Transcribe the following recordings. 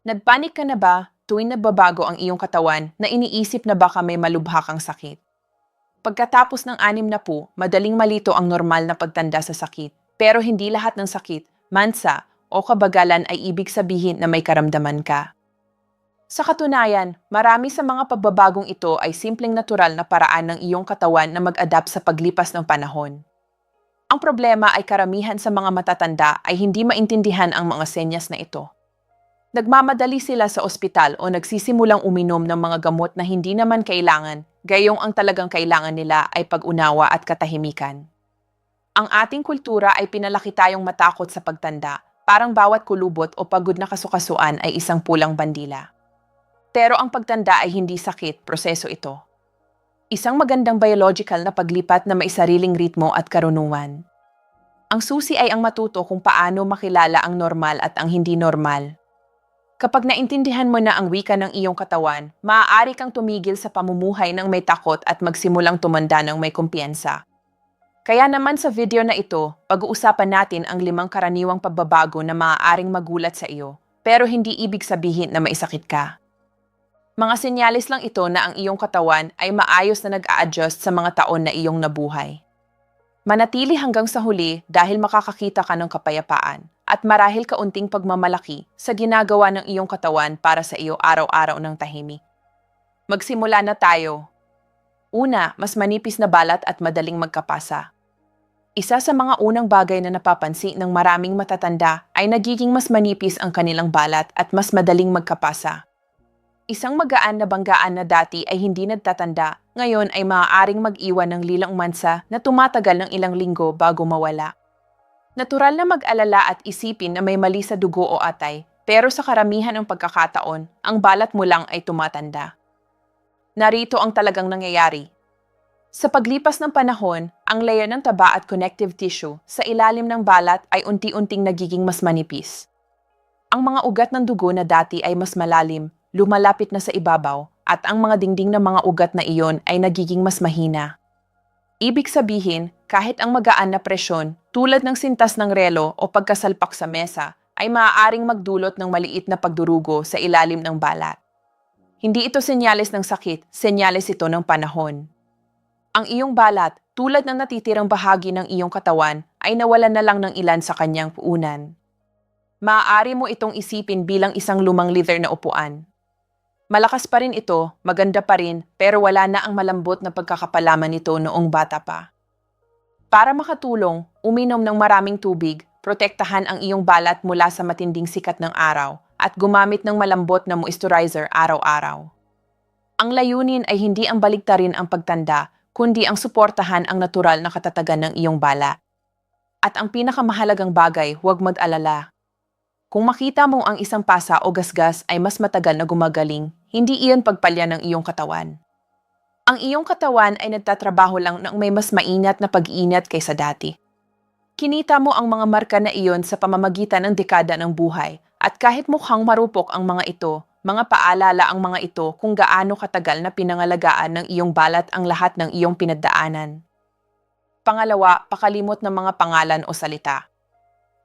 Nagpanik ka na ba tuwing nagbabago ang iyong katawan na iniisip na baka may malubha kang sakit? Pagkatapos ng 60, madaling malito ang normal na pagtanda sa sakit. Pero hindi lahat ng sakit, mansa, o kabagalan ay ibig sabihin na may karamdaman ka. Sa katunayan, marami sa mga pagbabagong ito ay simpleng natural na paraan ng iyong katawan na mag-adapt sa paglipas ng panahon. Ang problema ay karamihan sa mga matatanda ay hindi maintindihan ang mga senyas na ito. Nagmamadali sila sa ospital o nagsisimulang uminom ng mga gamot na hindi naman kailangan, gayong ang talagang kailangan nila ay pag-unawa at katahimikan. Ang ating kultura ay pinalaki tayong matakot sa pagtanda, parang bawat kulubot o pagod na kasukasuan ay isang pulang bandila. Pero ang pagtanda ay hindi sakit, proseso ito. Isang magandang biological na paglipat na may sariling ritmo at karunungan. Ang susi ay ang matuto kung paano makilala ang normal at ang hindi normal. Kapag naintindihan mo na ang wika ng iyong katawan, maaari kang tumigil sa pamumuhay ng may takot at magsimulang tumanda ng may kumpiyansa. Kaya naman sa video na ito, pag-uusapan natin ang 5 karaniwang pagbabago na maaaring magulat sa iyo, pero hindi ibig sabihin na may sakit ka. Mga senyalis lang ito na ang iyong katawan ay maayos na nag-a-adjust sa mga taon na iyong nabuhay. Manatili hanggang sa huli dahil makakakita ka ng kapayapaan at marahil kaunting pagmamalaki sa ginagawa ng iyong katawan para sa iyo araw-araw ng tahimik. Magsimula na tayo. Una, mas manipis na balat at madaling magkapasa. Isa sa mga unang bagay na napapansin ng maraming matatanda ay nagiging mas manipis ang kanilang balat at mas madaling magkapasa. Isang magaan na banggaan na dati ay hindi nagtatanda, ngayon ay maaaring mag-iwan ng lilang mansa na tumatagal ng ilang linggo bago mawala. Natural na mag-alala at isipin na may mali sa dugo o atay, pero sa karamihan ng pagkakataon, ang balat mo lang ay tumatanda. Narito ang talagang nangyayari. Sa paglipas ng panahon, ang layer ng taba at connective tissue sa ilalim ng balat ay unti-unting nagiging mas manipis. Ang mga ugat ng dugo na dati ay mas malalim, lumalapit na sa ibabaw, at ang mga dingding ng mga ugat na iyon ay nagiging mas mahina. Ibig sabihin, kahit ang magaan na presyon, tulad ng sintas ng relo o pagkasalpak sa mesa, ay maaaring magdulot ng maliit na pagdurugo sa ilalim ng balat. Hindi ito senyales ng sakit, senyales ito ng panahon. Ang iyong balat, tulad ng natitirang bahagi ng iyong katawan, ay nawalan na lang ng ilan sa kanyang puunan. Maaari mo itong isipin bilang isang lumang leather na upuan. Malakas pa rin ito, maganda pa rin, pero wala na ang malambot na pagkakapalaman nito noong bata pa. Para makatulong, uminom ng maraming tubig, protektahan ang iyong balat mula sa matinding sikat ng araw, at gumamit ng malambot na moisturizer araw-araw. Ang layunin ay hindi ang baligtarin ang pagtanda, kundi ang suportahan ang natural na katatagan ng iyong balat. At ang pinakamahalagang bagay, huwag mag-alala. Kung makita mong ang isang pasa o gasgas ay mas matagal na gumagaling, hindi iyon pagpalya ng iyong katawan. Ang iyong katawan ay nagtatrabaho lang ng may mas maingat na pag-iingat kaysa dati. Kinita mo ang mga marka na iyon sa pamamagitan ng dekada ng buhay, at kahit mukhang marupok ang mga ito, mga paalala ang mga ito kung gaano katagal na pinangalagaan ng iyong balat ang lahat ng iyong pinagdaanan. Pangalawa, pakalimot ng mga pangalan o salita.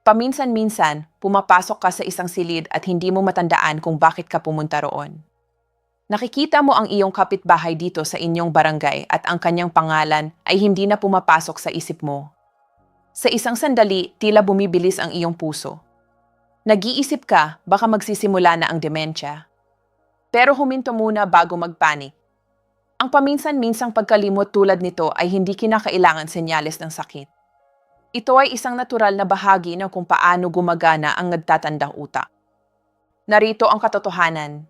Paminsan-minsan, pumapasok ka sa isang silid at hindi mo matandaan kung bakit ka pumunta roon. Nakikita mo ang iyong kapitbahay dito sa inyong barangay at ang kanyang pangalan ay hindi na pumapasok sa isip mo. Sa isang sandali, tila bumibilis ang iyong puso. Nag-iisip ka, baka magsisimula na ang demensya. Pero huminto muna bago magpanik. Ang paminsan-minsang pagkalimot tulad nito ay hindi kinakailangan senyales ng sakit. Ito ay isang natural na bahagi ng kung paano gumagana ang nagtatandang utak. Narito ang katotohanan.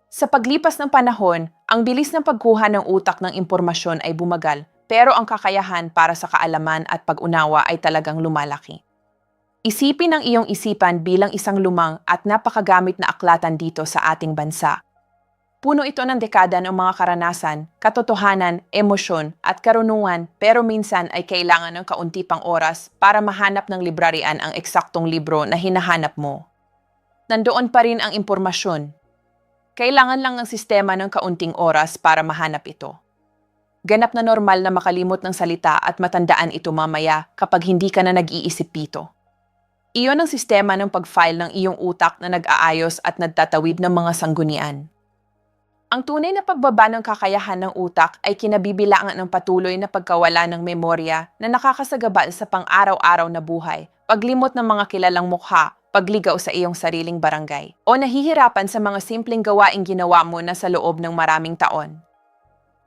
Sa paglipas ng panahon, ang bilis ng pagkuha ng utak ng impormasyon ay bumagal, pero ang kakayahan para sa kaalaman at pag-unawa ay talagang lumalaki. Isipin ang iyong isipan bilang isang lumang at napakagamit na aklatan dito sa ating bansa. Puno ito ng dekada ng mga karanasan, katotohanan, emosyon at karunungan, pero minsan ay kailangan ng kaunti pang oras para mahanap ng librarian ang eksaktong libro na hinahanap mo. Nandoon pa rin ang impormasyon. Kailangan lang ng sistema ng kaunting oras para mahanap ito. Ganap na normal na makalimot ng salita at matandaan ito mamaya kapag hindi ka na nag-iisip dito. Iyon ang sistema ng pag-file ng iyong utak na nag-aayos at nagtatawid ng mga sanggunian. Ang tunay na pagbaba ng kakayahan ng utak ay kinabibilangan ng patuloy na pagkawala ng memorya na nakakasagabal sa pang-araw-araw na buhay, paglimot ng mga kilalang mukha, pagligaw sa iyong sariling barangay, o nahihirapan sa mga simpleng gawaing ginawa mo na sa loob ng maraming taon.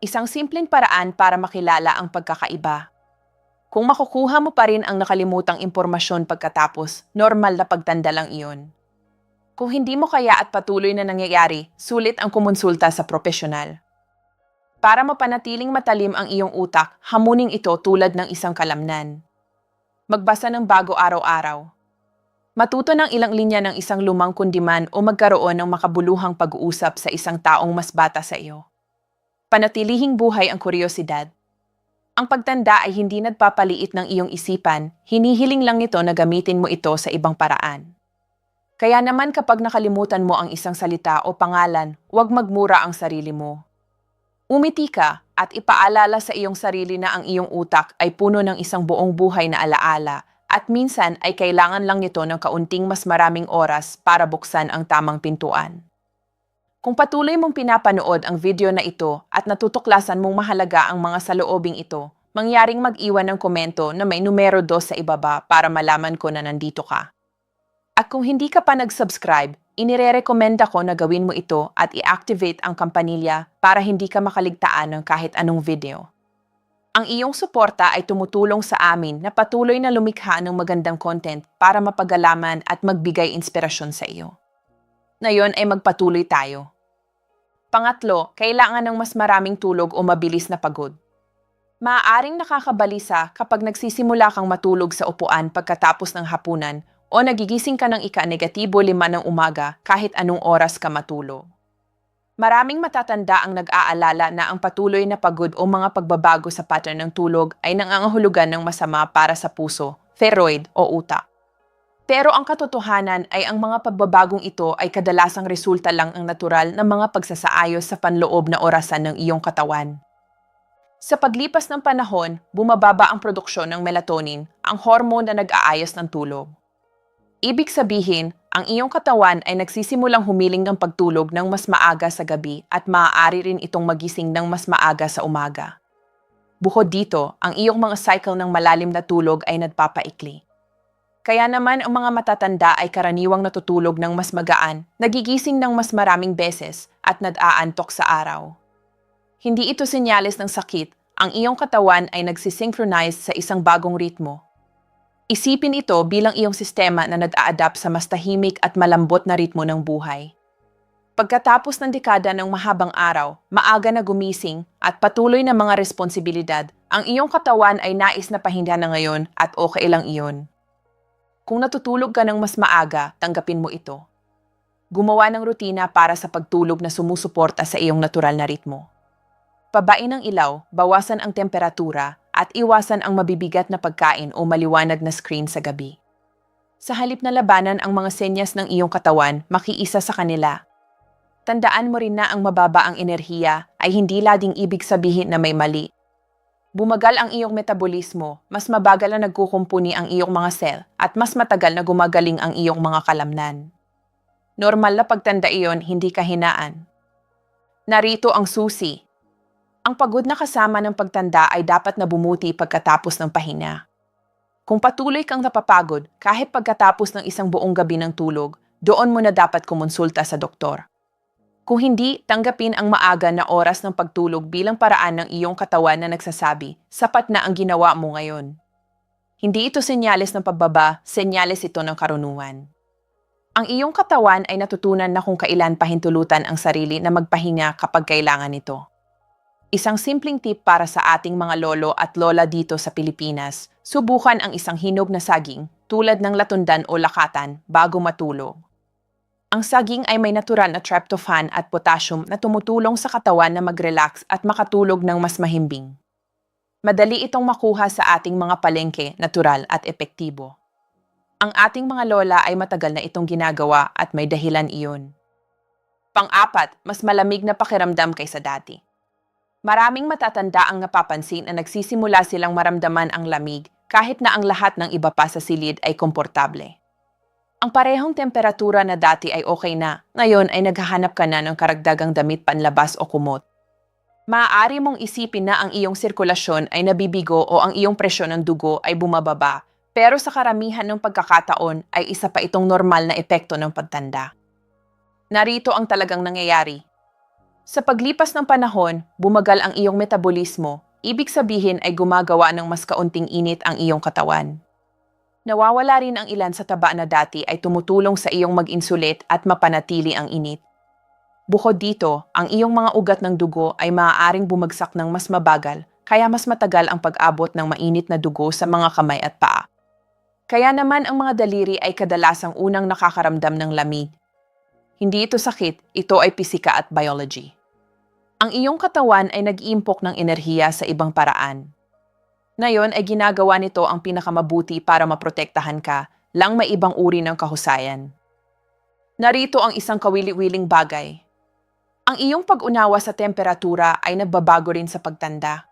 Isang simpleng paraan para makilala ang pagkakaiba. Kung makukuha mo pa rin ang nakalimutang impormasyon pagkatapos, normal na pagtanda lang iyon. Kung hindi mo kaya at patuloy na nangyayari, sulit ang kumonsulta sa propesyonal. Para mapanatiling matalim ang iyong utak, hamunin ito tulad ng isang kalamnan. Magbasa ng bago araw-araw. Matuto ng ilang linya ng isang lumang kundiman o magkaroon ng makabuluhang pag-uusap sa isang taong mas bata sa iyo. Panatilihing buhay ang kuryosidad. Ang pagtanda ay hindi nagpapaliit ng iyong isipan, hinihiling lang nito na gamitin mo ito sa ibang paraan. Kaya naman kapag nakalimutan mo ang isang salita o pangalan, huwag magmura ang sarili mo. Umiti ka at ipaalala sa iyong sarili na ang iyong utak ay puno ng isang buong buhay na alaala at minsan ay kailangan lang nito ng kaunting mas maraming oras para buksan ang tamang pintuan. Kung patuloy mong pinapanood ang video na ito at natutuklasan mong mahalaga ang mga saloobing ito, mangyaring mag-iwan ng komento na may numero 2 sa ibaba para malaman ko na nandito ka. At kung hindi ka pa nag-subscribe, inirerekomenda ko na gawin mo ito at i-activate ang kampanilya para hindi ka makaligtaan ng kahit anong video. Ang iyong suporta ay tumutulong sa amin na patuloy na lumikha ng magandang content para mapagalaman at magbigay inspirasyon sa iyo. Ngayon ay magpatuloy tayo. Pangatlo, kailangan ng mas maraming tulog o mabilis na pagod. Maaaring nakakabalisa kapag nagsisimula kang matulog sa upuan pagkatapos ng hapunan o nagigising ka ng ika-negatibo 5 ng umaga kahit anong oras ka matulog. Maraming matatanda ang nag-aalala na ang patuloy na pagod o mga pagbabago sa pattern ng tulog ay nangangahulugan ng masama para sa puso, thyroid o utak. Pero ang katotohanan ay ang mga pagbabagong ito ay kadalasang resulta lang ang natural na mga pagsasaayos sa panloob na orasan ng iyong katawan. Sa paglipas ng panahon, bumababa ang produksyon ng melatonin, ang hormone na nag-aayos ng tulog. Ibig sabihin, ang iyong katawan ay nagsisimulang humiling ng pagtulog ng mas maaga sa gabi at maaari rin itong magising ng mas maaga sa umaga. Bukod dito, ang iyong mga cycle ng malalim na tulog ay nagpapaikli. Kaya naman ang mga matatanda ay karaniwang natutulog ng mas magaan, nagigising ng mas maraming beses at nag-aantok sa araw. Hindi ito senyales ng sakit, ang iyong katawan ay nagsisynchronize sa isang bagong ritmo. Isipin ito bilang iyong sistema na nag-a-adapt sa mas tahimik at malambot na ritmo ng buhay. Pagkatapos ng dekada ng mahabang araw, maaga na gumising at patuloy na mga responsibilidad, ang iyong katawan ay nais na pahinga na ngayon at okay lang iyon. Kung natutulog ka ng mas maaga, tanggapin mo ito. Gumawa ng rutina para sa pagtulog na sumusuporta sa iyong natural na ritmo. Pabain ang ilaw, bawasan ang temperatura, at iwasan ang mabibigat na pagkain o maliwanag na screen sa gabi. Sa halip na labanan ang mga senyas ng iyong katawan, makiisa sa kanila. Tandaan mo rin na ang mababa ang enerhiya ay hindi lading ibig sabihin na may mali. Bumagal ang iyong metabolismo, mas mabagal na nagkukumpuni ang iyong mga cell, at mas matagal na gumagaling ang iyong mga kalamnan. Normal na pagtanda iyon, hindi kahinaan. Narito ang susi. Ang pagod na kasama ng pagtanda ay dapat na bumuti pagkatapos ng pahinga. Kung patuloy kang napapagod kahit pagkatapos ng isang buong gabi ng tulog, doon mo na dapat kumonsulta sa doktor. Kung hindi, tanggapin ang maaga na oras ng pagtulog bilang paraan ng iyong katawan na nagsasabi, sapat na ang ginawa mo ngayon. Hindi ito senyales ng pagbaba, senyales ito ng karunungan. Ang iyong katawan ay natutunan na kung kailan pahintulutan ang sarili na magpahinga kapag kailangan nito. Isang simpleng tip para sa ating mga lolo at lola dito sa Pilipinas, subukan ang isang hinog na saging tulad ng latundan o lakatan bago matulog. Ang saging ay may natural na tryptophan at potassium na tumutulong sa katawan na mag-relax at makatulog ng mas mahimbing. Madali itong makuha sa ating mga palengke, natural at epektibo. Ang ating mga lola ay matagal na itong ginagawa at may dahilan iyon. Pang-apat, mas malamig na pakiramdam kaysa dati. Maraming matatanda ang napapansin na nagsisimula silang maramdaman ang lamig kahit na ang lahat ng iba pa sa silid ay komportable. Ang parehong temperatura na dati ay okay na, ngayon ay naghahanap ka na ng karagdagang damit panlabas o kumot. Maaari mong isipin na ang iyong sirkulasyon ay nabibigo o ang iyong presyon ng dugo ay bumababa, pero sa karamihan ng pagkakataon ay isa pa itong normal na epekto ng pagtanda. Narito ang talagang nangyayari. Sa paglipas ng panahon, bumagal ang iyong metabolismo, ibig sabihin ay gumagawa ng mas kaunting init ang iyong katawan. Nawawala rin ang ilan sa taba na dati ay tumutulong sa iyong mag-insulate at mapanatili ang init. Bukod dito, ang iyong mga ugat ng dugo ay maaaring bumagsak ng mas mabagal, kaya mas matagal ang pag-abot ng mainit na dugo sa mga kamay at paa. Kaya naman ang mga daliri ay kadalasang unang nakakaramdam ng lamig. Hindi ito sakit, ito ay pisika at biology. Ang iyong katawan ay nag-iimpok ng enerhiya sa ibang paraan. Ngayon ay ginagawa nito ang pinakamabuti para maprotektahan ka, lang may ibang uri ng kahusayan. Narito ang isang kawili-wiling bagay. Ang iyong pag-unawa sa temperatura ay nagbabago rin sa pagtanda.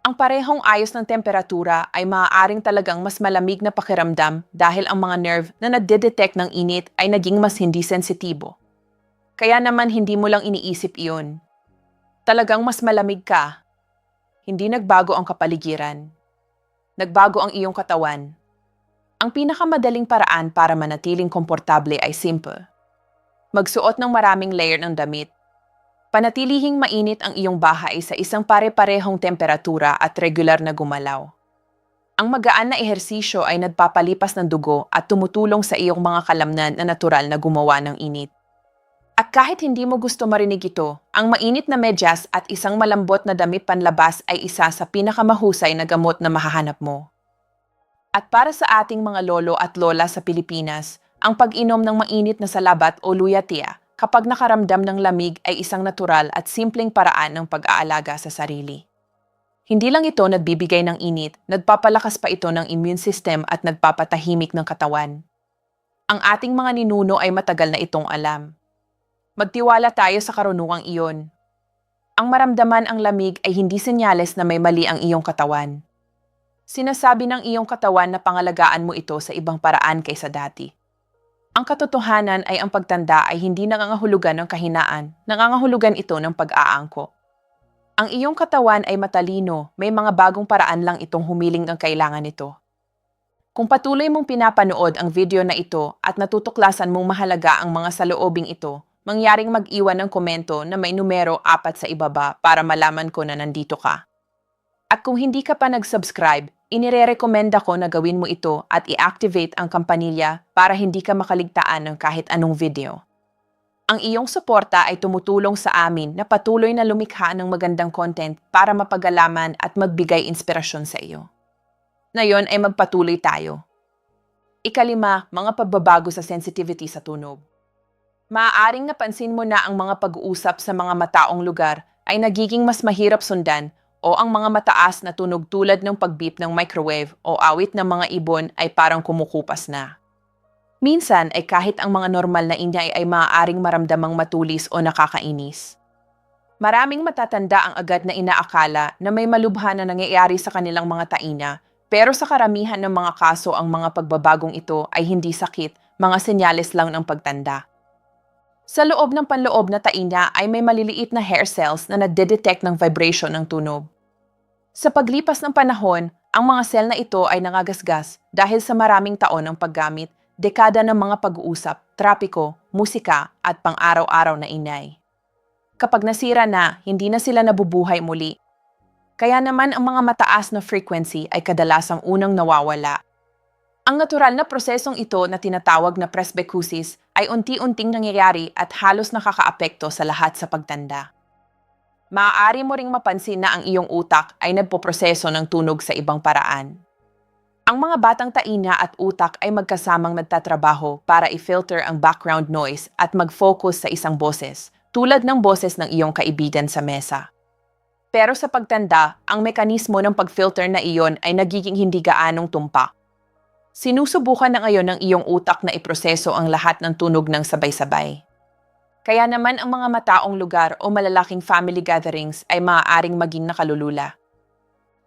Ang parehong ayos ng temperatura ay maaaring talagang mas malamig na pakiramdam dahil ang mga nerve na nadedetect ng init ay naging mas hindi sensitibo. Kaya naman hindi mo lang iniisip iyon. Talagang mas malamig ka. Hindi nagbago ang kapaligiran. Nagbago ang iyong katawan. Ang pinakamadaling paraan para manatiling komportable ay simple. Magsuot ng maraming layer ng damit. Panatilihing mainit ang iyong bahay sa isang pare-parehong temperatura at regular na gumalaw. Ang magaan na ehersisyo ay nagpapalipas ng dugo at tumutulong sa iyong mga kalamnan na natural na gumawa ng init. At kahit hindi mo gusto marinig ito, ang mainit na medyas at isang malambot na damit panlabas ay isa sa pinakamahusay na gamot na mahahanap mo. At para sa ating mga lolo at lola sa Pilipinas, ang pag-inom ng mainit na salabat o luyatia kapag nakaramdam ng lamig ay isang natural at simpleng paraan ng pag-aalaga sa sarili. Hindi lang ito nagbibigay ng init, nagpapalakas pa ito ng immune system at nagpapatahimik ng katawan. Ang ating mga ninuno ay matagal na itong alam. Magtiwala tayo sa karunungang iyon. Ang maramdaman ang lamig ay hindi senyales na may mali ang iyong katawan. Sinasabi ng iyong katawan na pangalagaan mo ito sa ibang paraan kaysa dati. Ang katotohanan ay ang pagtanda ay hindi nangangahulugan ng kahinaan, nangangahulugan ito ng pag-aangko. Ang iyong katawan ay matalino, may mga bagong paraan lang itong humiling ng kailangan nito. Kung patuloy mong pinapanood ang video na ito at natutuklasan mong mahalaga ang mga saloobing ito, mangyaring mag-iwan ng komento na may numero 4 sa ibaba para malaman ko na nandito ka. At kung hindi ka pa nag-subscribe, inirerekomenda ko na gawin mo ito at i-activate ang kampanilya para hindi ka makaligtaan ng kahit anong video. Ang iyong suporta ay tumutulong sa amin na patuloy na lumikha ng magandang content para mapagalaman at magbigay inspirasyon sa iyo. Ngayon ay magpatuloy tayo. 5, mga pagbabago sa sensitivity sa tunog. Maaaring napansin mo na ang mga pag-uusap sa mga mataong lugar ay nagiging mas mahirap sundan o ang mga mataas na tunog tulad ng pag-beep ng microwave o awit ng mga ibon ay parang kumukupas na. Minsan ay kahit ang mga normal na ingay ay maaaring maramdamang matulis o nakakainis. Maraming matatanda ang agad na inaakala na may malubha na nangyayari sa kanilang mga taina, pero sa karamihan ng mga kaso ang mga pagbabagong ito ay hindi sakit, mga senyales lang ng pagtanda. Sa loob ng panloob na taina ay may maliliit na hair cells na nadedetect ng vibration ng tunog. Sa paglipas ng panahon, ang mga cell na ito ay nangagasgas dahil sa maraming taon ng paggamit, dekada ng mga pag-uusap, trapiko, musika at pang-araw-araw na ingay. Kapag nasira na, hindi na sila nabubuhay muli. Kaya naman ang mga mataas na frequency ay kadalasang unang nawawala. Ang natural na prosesong ito na tinatawag na presbycusis ay unti-unting nangyayari at halos nakakaapekto sa lahat sa pagtanda. Maaari mo ring mapansin na ang iyong utak ay nagpoproseso ng tunog sa ibang paraan. Ang mga batang taina at utak ay magkasamang nagtatrabaho para i-filter ang background noise at mag-focus sa isang boses, tulad ng boses ng iyong kaibigan sa mesa. Pero sa pagtanda, ang mekanismo ng pag-filter na iyon ay nagiging hindi gaanong tumpak. Sinusubukan na ngayon ng iyong utak na iproseso ang lahat ng tunog ng sabay-sabay. Kaya naman ang mga mataong lugar o malalaking family gatherings ay maaaring maging nakalulula.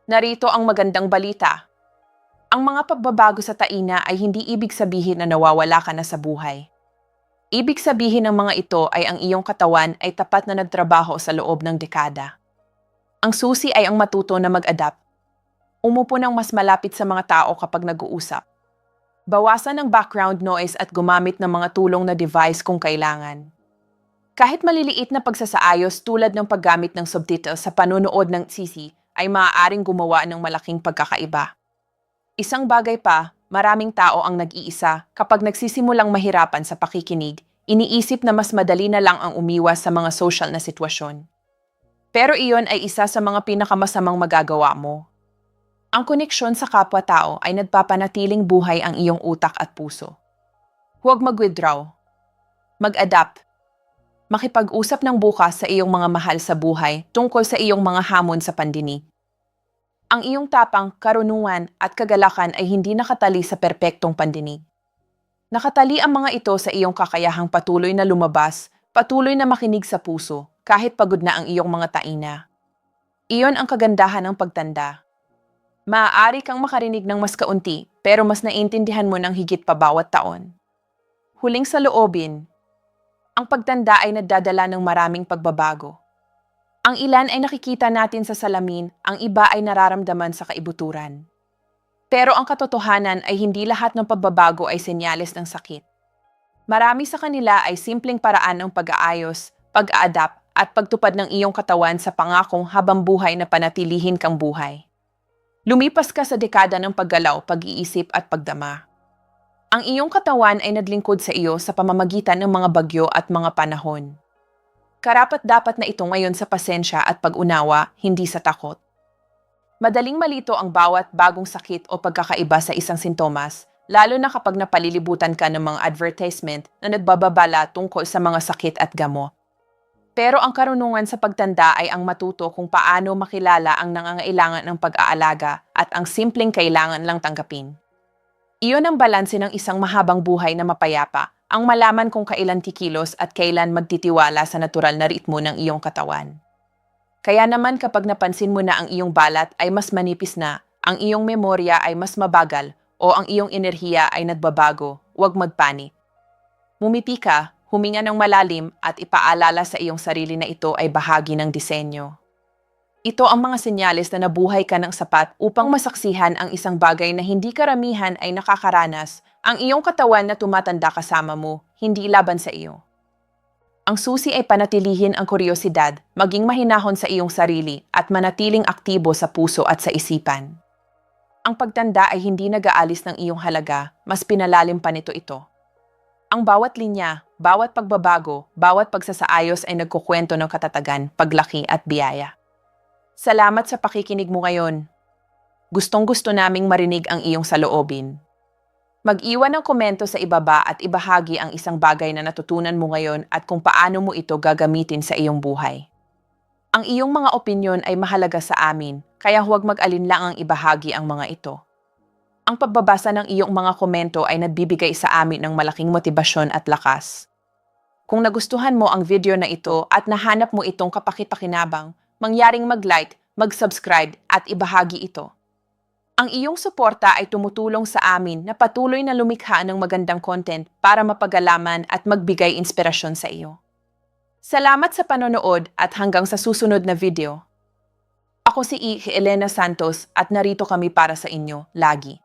Narito ang magandang balita. Ang mga pagbabago sa taina ay hindi ibig sabihin na nawawala ka na sa buhay. Ibig sabihin ng mga ito ay ang iyong katawan ay tapat na nagtrabaho sa loob ng dekada. Ang susi ay ang matuto na mag-adapt. Umupo ng mas malapit sa mga tao kapag nag-uusap. Bawasan ang background noise at gumamit ng mga tulong na device kung kailangan. Kahit maliliit na pagsasaayos tulad ng paggamit ng subtitles sa panunood ng CC ay maaaring gumawa ng malaking pagkakaiba. Isang bagay pa, maraming tao ang nag-iisa kapag nagsisimulang mahirapan sa pakikinig, iniisip na mas madali na lang ang umiwas sa mga social na sitwasyon. Pero iyon ay isa sa mga pinakamasamang magagawa mo. Ang koneksyon sa kapwa-tao ay nagpapanatiling buhay ang iyong utak at puso. Huwag mag-withdraw. Mag-adapt. Makipag-usap ng bukas sa iyong mga mahal sa buhay tungkol sa iyong mga hamon sa pandinig. Ang iyong tapang, karunungan at kagalakan ay hindi nakatali sa perpektong pandinig. Nakatali ang mga ito sa iyong kakayahang patuloy na lumabas, patuloy na makinig sa puso, kahit pagod na ang iyong mga taina. Iyon ang kagandahan ng pagtanda. Maaari kang makarinig ng mas kaunti, pero mas naiintindihan mo ng higit pa bawat taon. Huling sa loobin, ang pagtanda ay nagdadala ng maraming pagbabago. Ang ilan ay nakikita natin sa salamin, ang iba ay nararamdaman sa kaibuturan. Pero ang katotohanan ay hindi lahat ng pagbabago ay senyales ng sakit. Marami sa kanila ay simpleng paraan ng pag-aayos, pag-a-adapt at pagtupad ng iyong katawan sa pangakong habang buhay na panatilihin kang buhay. Lumipas ka sa dekada ng paggalaw, pag-iisip at pagdama. Ang iyong katawan ay naglingkod sa iyo sa pamamagitan ng mga bagyo at mga panahon. Karapat-dapat na ito ngayon sa pasensya at pag-unawa, hindi sa takot. Madaling malito ang bawat bagong sakit o pagkakaiba sa isang sintomas, lalo na kapag napalilibutan ka ng mga advertisement na nagbababala tungkol sa mga sakit at gamot. Pero ang karunungan sa pagtanda ay ang matuto kung paano makilala ang nangangailangan ng pag-aalaga at ang simpleng kailangan lang tanggapin. Iyon ang balanse ng isang mahabang buhay na mapayapa, ang malaman kung kailan kikilos at kailan magtitiwala sa natural na ritmo ng iyong katawan. Kaya naman kapag napansin mo na ang iyong balat ay mas manipis na, ang iyong memorya ay mas mabagal, o ang iyong enerhiya ay nagbabago, huwag magpanik. Mumiti ka, huminga ng malalim at ipaalala sa iyong sarili na ito ay bahagi ng disenyo. Ito ang mga senyales na nabuhay ka ng sapat upang masaksihan ang isang bagay na hindi karamihan ay nakakaranas, ang iyong katawan na tumatanda kasama mo, hindi laban sa iyo. Ang susi ay panatilihin ang kuryosidad, maging mahinahon sa iyong sarili at manatiling aktibo sa puso at sa isipan. Ang pagtanda ay hindi nag-aalis ng iyong halaga, mas pinalalim pa nito ito. Ang bawat linya, bawat pagbabago, bawat pagsasaayos ay nagkukwento ng katatagan, paglaki at biyaya. Salamat sa pakikinig mo ngayon. Gustong-gusto naming marinig ang iyong saloobin. Mag-iwan ng komento sa ibaba at ibahagi ang isang bagay na natutunan mo ngayon at kung paano mo ito gagamitin sa iyong buhay. Ang iyong mga opinyon ay mahalaga sa amin, kaya huwag mag-alinlangang ibahagi ang mga ito. Ang pagbabasa ng iyong mga komento ay nagbibigay sa amin ng malaking motibasyon at lakas. Kung nagustuhan mo ang video na ito at nahanap mo itong kapakit-pakinabang, mangyaring mag-like, mag-subscribe at ibahagi ito. Ang iyong suporta ay tumutulong sa amin na patuloy na lumikha ng magandang content para mapagalaman at magbigay inspirasyon sa iyo. Salamat sa panonood at hanggang sa susunod na video. Ako si Elena Santos at narito kami para sa inyo lagi.